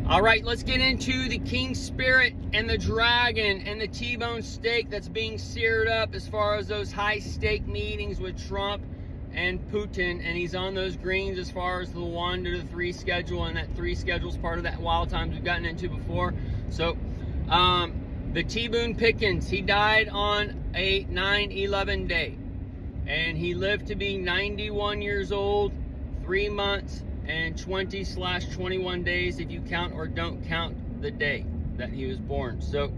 All right, let's get into the King Spirit and the Dragon and the T-bone steak that's being seared up as far as those high stake meetings with Trump and Putin. And he's on those greens as far as the 1 to the 3 schedule, and that 3 schedule is part of that wild times we've gotten into before. So the T-Boone Pickens, he died on a 9/11 day, and he lived to be 91 years old, 3 months, and 20/21 days if you count or don't count the day that he was born. So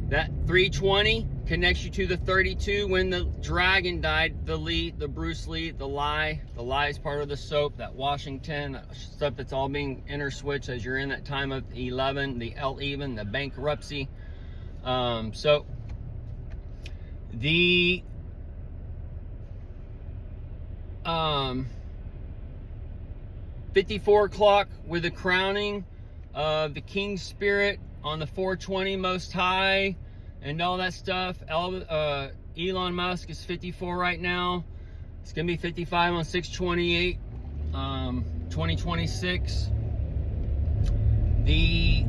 that 320 connects you to the 32 when the Dragon died, the Lee, the Bruce Lee, the lie. The lie is part of the soap, that Washington, that stuff that's all being interswitched as you're in that time of 11, the L-even, the bankruptcy. So the 54 o'clock with the crowning of the King Spirit on the 420 Most High and all that stuff. Elon Musk is 54 right now. It's gonna be 55 on 6/28, 2026. The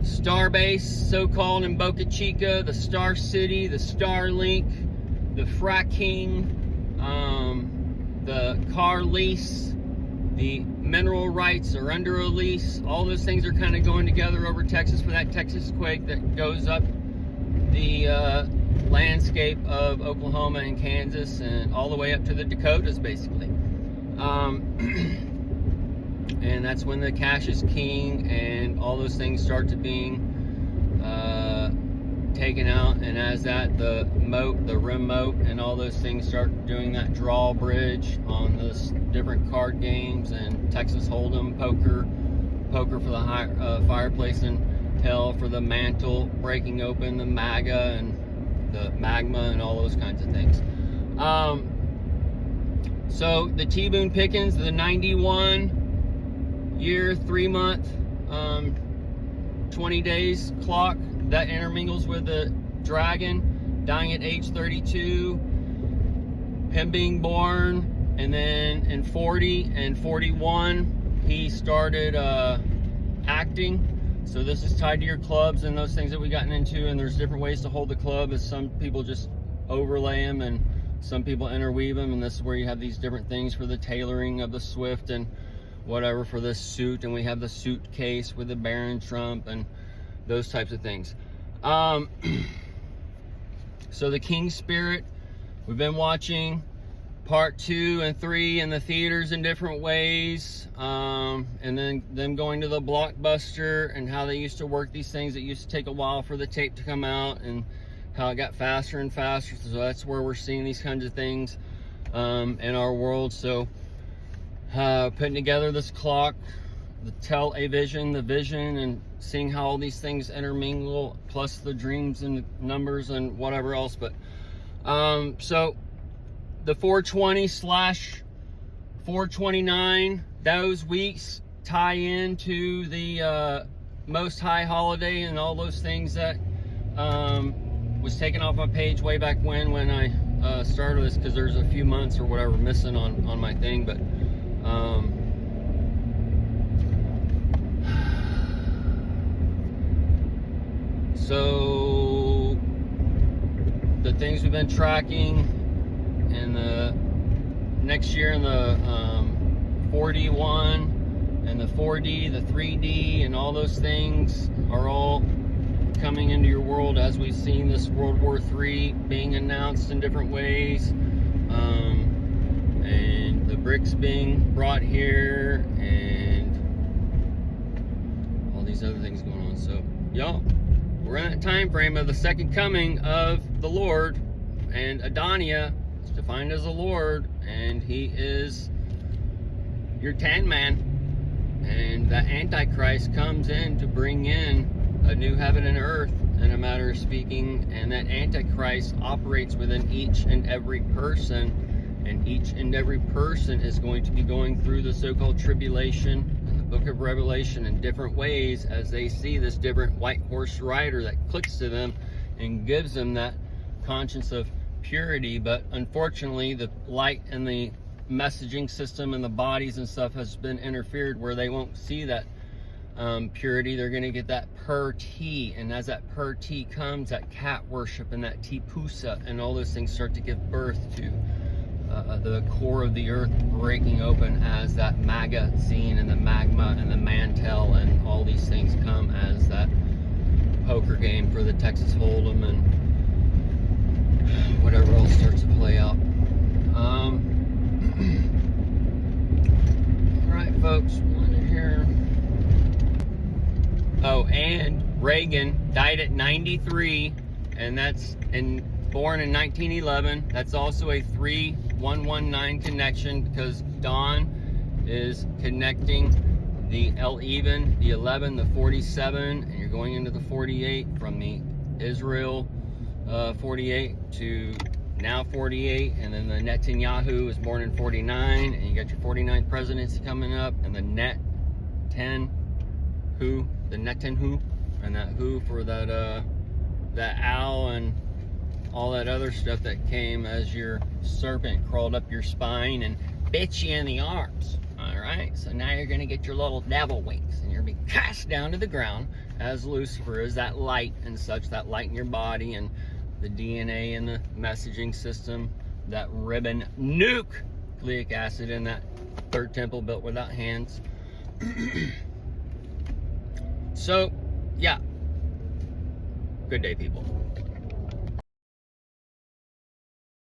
Starbase, so-called, in Boca Chica, the Star City, the Starlink, the fracking, the car lease, the mineral rights are under a lease. All those things are kind of going together over Texas for that Texas quake that goes up the landscape of Oklahoma and Kansas and all the way up to the Dakotas, basically. And that's when the cash is king and all those things start to being taken out, and as that, the moat, the rim moat, and all those things start doing that drawbridge on the different card games and Texas Hold'em, poker for the fireplace, and hell for the mantle, breaking open the MAGA and the magma and all those kinds of things. So the T-Boone Pickens, the 91 year, 3 month, 20 days clock, that intermingles with the Dragon dying at age 32, him being born, and then in 40 and 41 he started acting. So this is tied to your clubs and those things that we've gotten into, and there's different ways to hold the club, as some people just overlay them and some people interweave them, and this is where you have these different things for the tailoring of the Swift and whatever for this suit, and we have the suitcase with the Baron Trump and those types of things. So the King Spirit, we've been watching part 2 and 3 in the theaters in different ways, and then them going to the Blockbuster and how they used to work these things. It used to take a while for the tape to come out, and how it got faster and faster. So that's where we're seeing these kinds of things in our world. So putting together this clock, the television, the vision, and seeing how all these things intermingle, plus the dreams and the numbers and whatever else. But so the 420/429, those weeks tie into the Most High holiday and all those things that was taken off my page way back when I started this, because there's a few months or whatever missing on my thing. But so the things we've been tracking in the next year, in the 4D1 and the 4D, the 3D, and all those things are all coming into your world as we've seen this World War III being announced in different ways, and the BRICS being brought here, and all these other things going on. So y'all, we're in that time frame of the second coming of the Lord, and Adania is defined as the Lord, and he is your Tan Man, and the Antichrist comes in to bring in a new heaven and earth, in a matter of speaking, and that Antichrist operates within each and every person, and each and every person is going to be going through the so-called tribulation in the book of Revelation in different ways, as they see this different white horse rider that clicks to them and gives them that conscience of purity. But unfortunately, the light and the messaging system and the bodies and stuff has been interfered, where they won't see that purity. They're going to get that per-T, and as that per-T comes, that cat worship and that T-Pusa and all those things start to give birth to the core of the earth breaking open, as that magazine and the magma and the mantle and all these things come as that poker game for the Texas Hold'em and whatever else starts to play out. Alright folks, wanna hear. Oh, and Reagan died at 93, and that's born in 1911. That's also a 3119 connection, because Dawn is connecting the L even, the 11, the 47, and you're going into the 48 from the Israel 48 to now 48, and then the Netanyahu was born in 49, and you got your 49th presidency coming up, and the Netanyahu, and that who for that that owl and all that other stuff that came as your serpent crawled up your spine and bit you in the arms. All right, so now you're gonna get your little devil wings, and you're gonna be cast down to the ground as Lucifer is, that light and such, that light in your body and the DNA and the messaging system, that ribbon nucleic acid in that third temple built without hands. So, yeah. Good day, people.